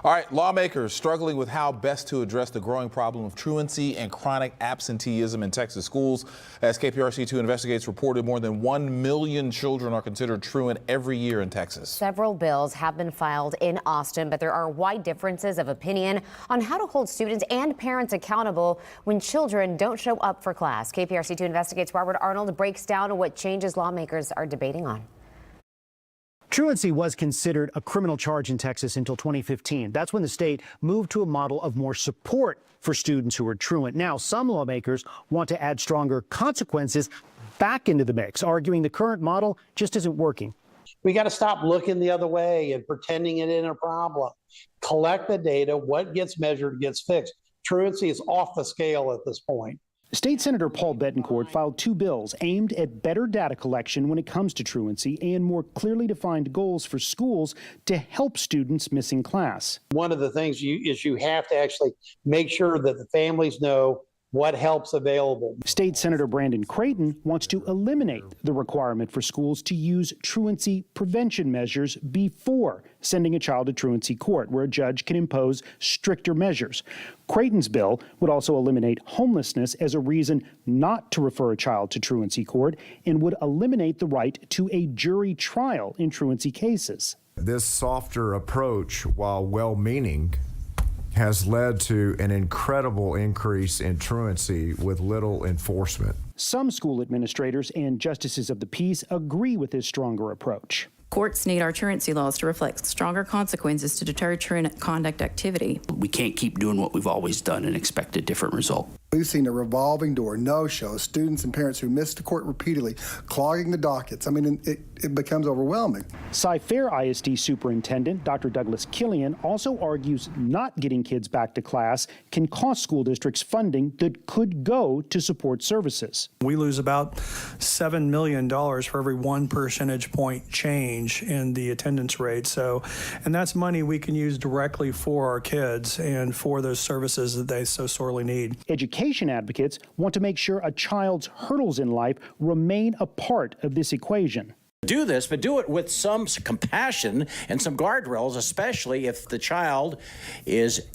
All right, lawmakers struggling with how best to address the growing problem of truancy and chronic absenteeism in Texas schools. As KPRC2 investigates, reported more than 1 million children are considered truant every year in Texas. Several bills have been filed in Austin, but there are wide differences of opinion on how to hold students and parents accountable when children don't show up for class. KPRC2 investigates. Robert Arnold breaks down what changes lawmakers are debating on. Truancy was considered a criminal charge in Texas until 2015. That's when the state moved to a model of more support for students who are truant. Now, some lawmakers want to add stronger consequences back into the mix, arguing the current model just isn't working. We got to stop looking the other way and pretending it isn't a problem. Collect the data. What gets measured gets fixed. Truancy is off the scale at this point. State Senator Paul Bettencourt filed 2 bills aimed at better data collection when it comes to truancy and more clearly defined goals for schools to help students missing class. One of the things is you have to actually make sure that the families know what help's available. State Senator Brandon Creighton wants to eliminate the requirement for schools to use truancy prevention measures before sending a child to truancy court, where a judge can impose stricter measures. Creighton's bill would also eliminate homelessness as a reason not to refer a child to truancy court and would eliminate the right to a jury trial in truancy cases. This softer approach, while well-meaning, has led to an incredible increase in truancy with little enforcement. Some school administrators and justices of the peace agree with this stronger approach. Courts need our truancy laws to reflect stronger consequences to deter truant conduct activity. We can't keep doing what we've always done and expect a different result. We've seen a revolving door, no-shows, students and parents who miss the court repeatedly, clogging the dockets. I mean, it becomes overwhelming. Cy-Fair ISD Superintendent Dr. Douglas Killian also argues not getting kids back to class can cost school districts funding that could go to support services. We lose about $7 million for every 1 percentage point change in the attendance rate. And that's money we can use directly for our kids and for those services that they so sorely need. Education advocates want to make sure a child's hurdles in life remain a part of this equation. Do this, but do it with some compassion and some guardrails, especially if the child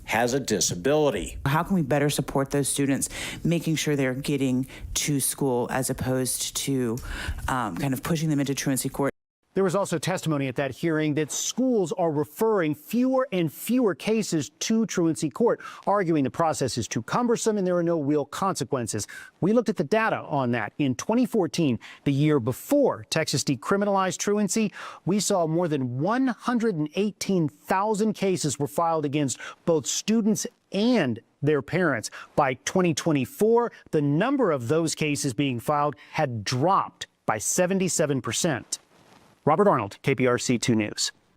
has a disability. How can we better support those students, making sure they're getting to school as opposed to kind of pushing them into truancy court? There was also testimony at that hearing that schools are referring fewer and fewer cases to truancy court, arguing the process is too cumbersome and there are no real consequences. We looked at the data on that. In 2014, the year before Texas decriminalized truancy, we saw more than 118,000 cases were filed against both students and their parents. By 2024, the number of those cases being filed had dropped by 77%. Robert Arnold, KPRC 2 News.